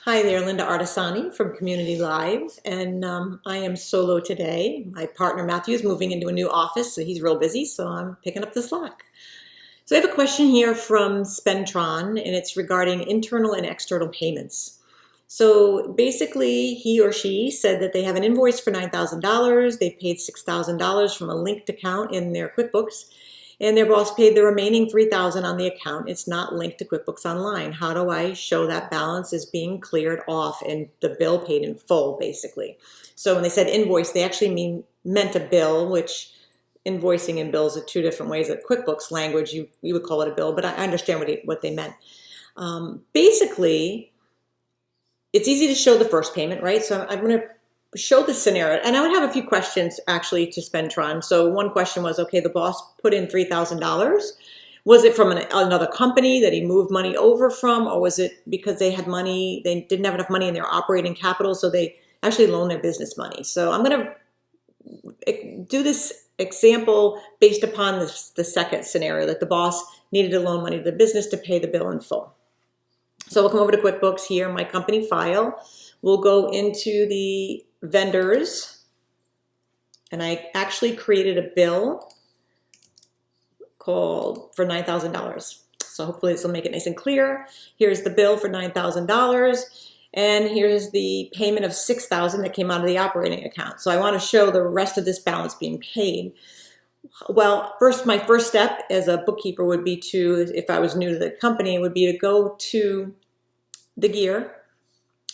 Hi there, Linda Artisani from Community Live, and I am solo today. My partner Matthew is moving into a new office, so he's real busy, so I'm picking up the slack. So I have a question here from Spentron, and it's regarding internal and external payments. So basically, he or she said that they have an invoice for $9,000. They paid $6,000 from a linked account in their QuickBooks, and their boss paid the remaining $3,000 on the account. It's not linked to QuickBooks Online. How do I show that balance is being cleared off and the bill paid in full, basically? So when they said invoice, they actually meant a bill, which invoicing and bills are two different ways. Of QuickBooks language, you would call it a bill, but I understand what they meant. Basically, it's easy to show the first payment, right? So I'm going to show the scenario, and I would have a few questions actually to Spentron. So one question was, okay, the boss put in $3,000. Was it from another company that he moved money over from, or was it because they had money, they didn't have enough money in their operating capital, so they actually loaned their business money? So I'm going to do this example based upon the second scenario, that the boss needed to loan money to the business to pay the bill in full. So we'll come over to QuickBooks here, my company file. We'll go into the vendors, and I actually created a bill called for $9,000. So hopefully this will make it nice and clear. Here's the bill for $9,000, and here's the payment of $6,000 that came out of the operating account. So I want to show the rest of this balance being paid. Well, my first step as a bookkeeper would be to, if I was new to the company, would be to go to the gear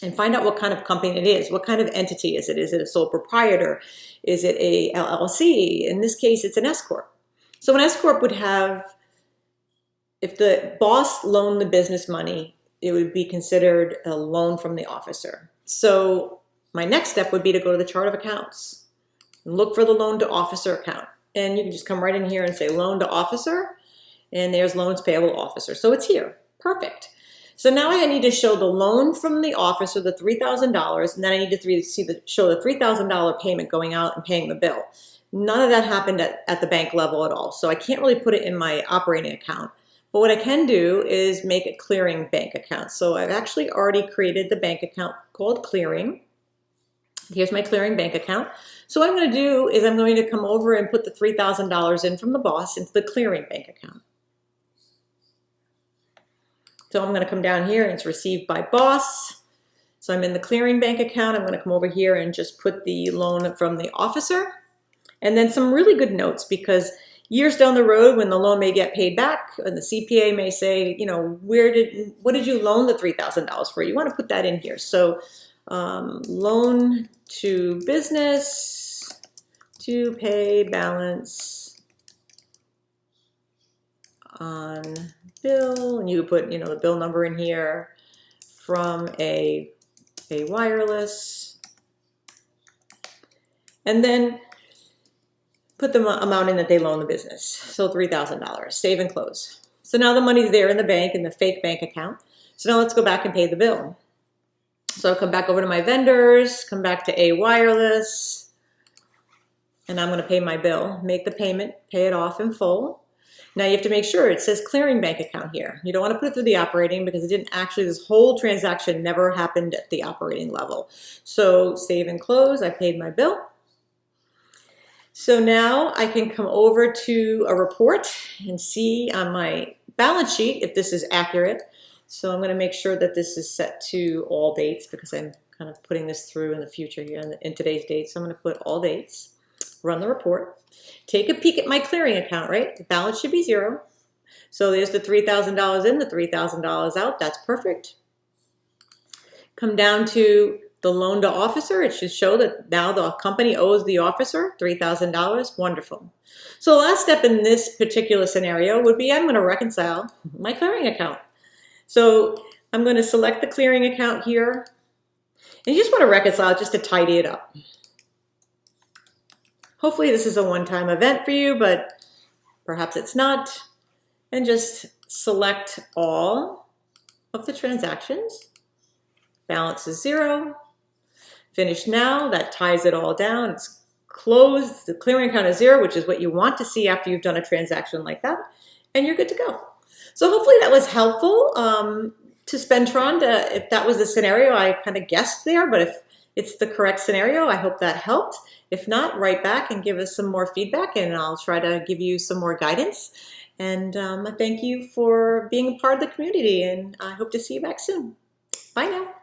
and find out what kind of company it is. What kind of entity is it? Is it a sole proprietor? Is it a LLC? In this case, it's an S Corp. So an S Corp would have, if the boss loaned the business money, it would be considered a loan from the officer. So my next step would be to go to the chart of accounts and look for the loan to officer account. And you can just come right in here and say loan to officer, and there's loans payable officer. So it's here, perfect. So now I need to show the loan from the officer, the $3,000, and then I need to show the $3,000 payment going out and paying the bill. None of that happened at the bank level at all, so I can't really put it in my operating account. But what I can do is make a clearing bank account. So I've actually already created the bank account called clearing. Here's my clearing bank account. So what I'm going to do is I'm going to come over and put the $3,000 in from the boss into the clearing bank account. So I'm going to come down here and it's received by boss. So I'm in the clearing bank account. I'm going to come over here and just put the loan from the officer. And then some really good notes, because years down the road when the loan may get paid back and the CPA may say, you know, what did you loan the $3,000 for? You want to put that in here. So loan to business to pay balance on bill, and you put, you know, the bill number in here from a wireless, and then put the amount in that they loan the business. So $3,000, save and close. So now the money's there in the bank, in the fake bank account. So now let's go back and pay the bill. So I'll come back over to my vendors, come back to a wireless, and I'm going to pay my bill, make the payment, pay it off in full. Now you have to make sure it says clearing bank account here. You don't want to put it through the operating, because it didn't actually, this whole transaction never happened at the operating level. So save and close, I paid my bill. So now I can come over to a report and see on my balance sheet if this is accurate. So I'm going to make sure that this is set to all dates, because I'm kind of putting this through in the future here in today's date. So I'm going to put all dates, run the report, take a peek at my clearing account, right? The balance should be zero. So there's the $3,000 in, the $3,000 out. That's perfect. Come down to the loan to officer. It should show that now the company owes the officer $3,000. Wonderful. So the last step in this particular scenario would be I'm going to reconcile my clearing account. So I'm going to select the clearing account here, and you just want to reconcile just to tidy it up. Hopefully this is a one-time event for you, but perhaps it's not. And just select all of the transactions. Balance is zero. Finish now. That ties it all down. It's closed. The clearing account is zero, which is what you want to see after you've done a transaction like that. And you're good to go. So hopefully that was helpful. to Spentron. If that was the scenario, I kind of guessed there, but if it's the correct scenario, I hope that helped. If not, write back and give us some more feedback, and I'll try to give you some more guidance. And thank you for being a part of the community, and I hope to see you back soon. Bye now.